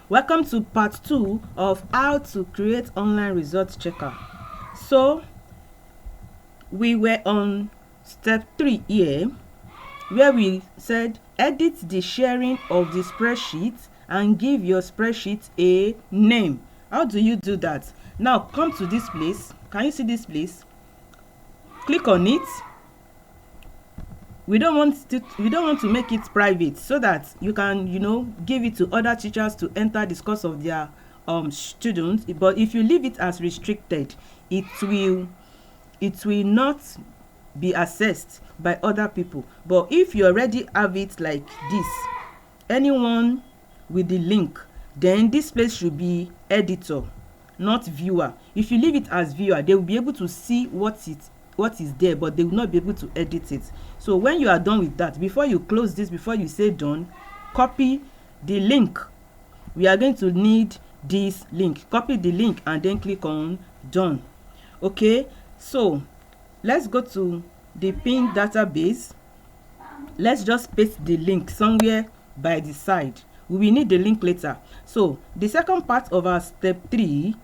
Welcome to part 2 of how to create online results checker. So we were on step 3 here, where we said edit the sharing of the spreadsheet and give your spreadsheet a name. How do you do that? Now come to this place. Can you see this place? Click on it. We don't want to make it private, so that you can give it to other teachers to enter the course of their students. But if you leave it as restricted, it will not be accessed by other people. But if you already have it like this, anyone with the link, then this place should be editor, not viewer. If you leave it as viewer, they will be able to see what is there, but they will not be able to edit it. So when you are done with that, before you close this, before you say done, copy the link. We are going to need this link. Copy the link and then click on done. Okay, so let's go to the pin database. Let's just paste the link somewhere by the side. We will need the link later. So the second part of our step 3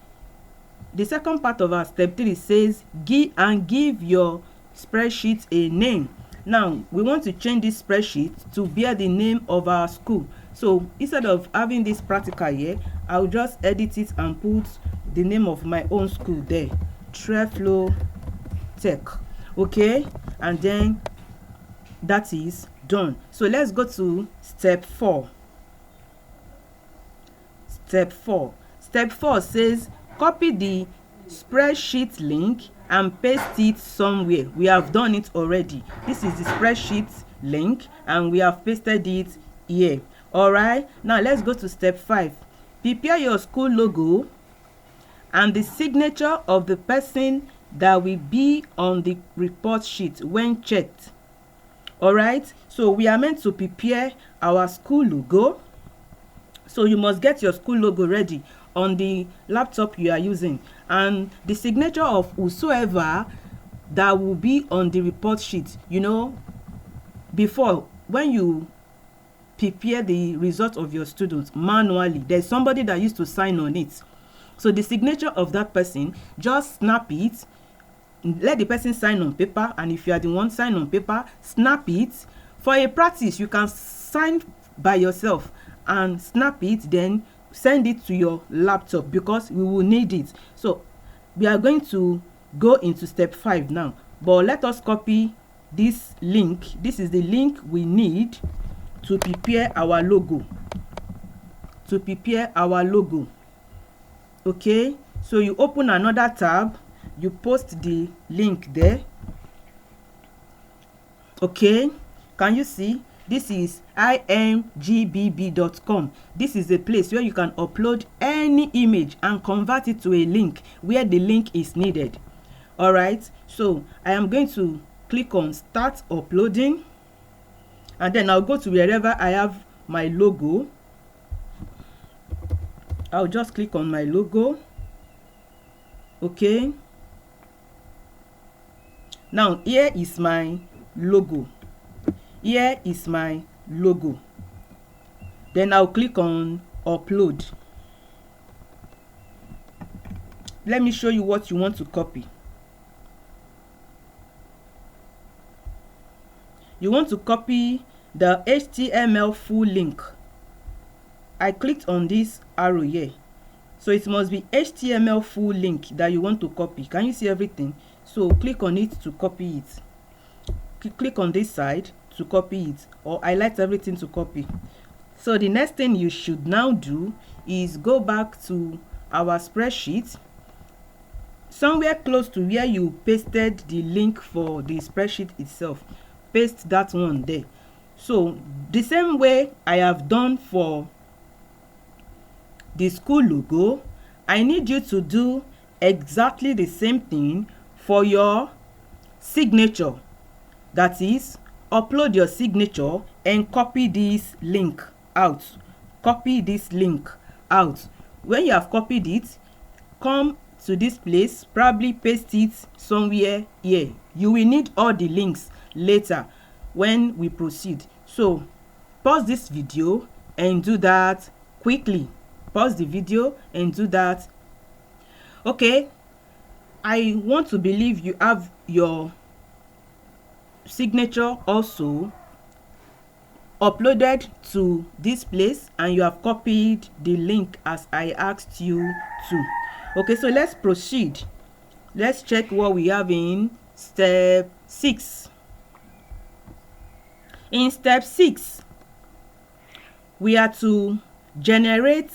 says give your spreadsheet a name. Now we want to change this spreadsheet to bear the name of our school. So instead of having this practical here, I'll just edit it and put the name of my own school there, Treflo Tech. Okay, and then that is done. So let's go to step 4. Step 4 says copy the spreadsheet link and paste it somewhere. We have done it already. This is the spreadsheet link and we have pasted it here. All right, now let's go to step 5. Prepare your school logo and the signature of the person that will be on the report sheet when checked. All right, so we are meant to prepare our school logo. So you must get your school logo ready on the laptop you are using, and the signature of whosoever that will be on the report sheet. Before, when you prepare the result of your students manually, there's somebody that used to sign on it. So the signature of that person, just snap it, let the person sign on paper, and if you are the one sign on paper, snap it. For a practice, you can sign by yourself and snap it, then send it to your laptop because we will need it. So we are going to go into step 5 now, but let us copy this link. This is the link we need to prepare our logo. Okay, so you open another tab, you post the link there. Okay, can you see? This is imgbb.com. This is a place where you can upload any image and convert it to a link where the link is needed. All right, so I am going to click on start uploading, and then I'll go to wherever I have my logo. I'll just click on my logo. Okay, now here is my logo. Then I'll click on upload. Let me show you what you want to copy. You want to copy the HTML full link. I clicked on this arrow here, so it must be HTML full link that you want to copy. Can you see everything? So click on it to copy it. Click on this side to copy it, or highlight everything to copy. So the next thing you should now do is go back to our spreadsheet, somewhere close to where you pasted the link for the spreadsheet itself. Paste that one there. So the same way I have done for the school logo, I need you to do exactly the same thing for your signature. That is, upload your signature and copy this link out. When you have copied it, come to this place, probably paste it somewhere here. You will need all the links later when we proceed. So pause this video and do that quickly. pause the video and do that. Okay, I want to believe you have your signature also uploaded to this place and you have copied the link as I asked you to. Okay, so let's proceed. Let's check what we have in step 6. In step 6, we are to generate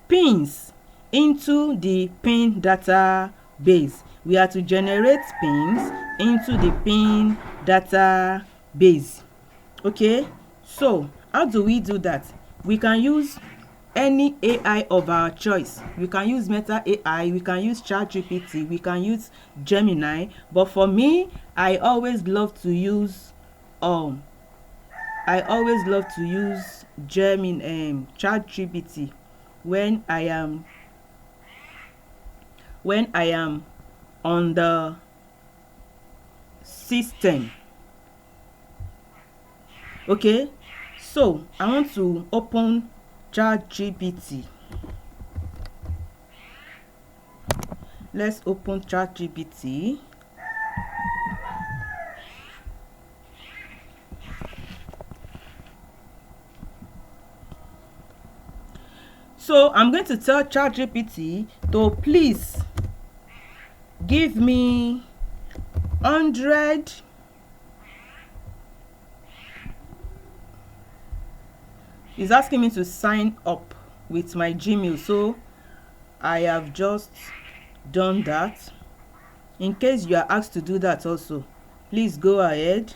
pins into the pin database. We are to generate pins into the pin database. Okay, so how do we do that? We can use any AI of our choice. We can use Meta AI, we can use ChatGPT, we can use Gemini, but for me, I always love to use ChatGPT when I am on the system. Okay, so I want to open ChatGPT. Let's open ChatGPT. So I'm going to tell ChatGPT to please give me 100 It's asking me to sign up with my Gmail, so I have just done that. In case you are asked to do that also, please go ahead.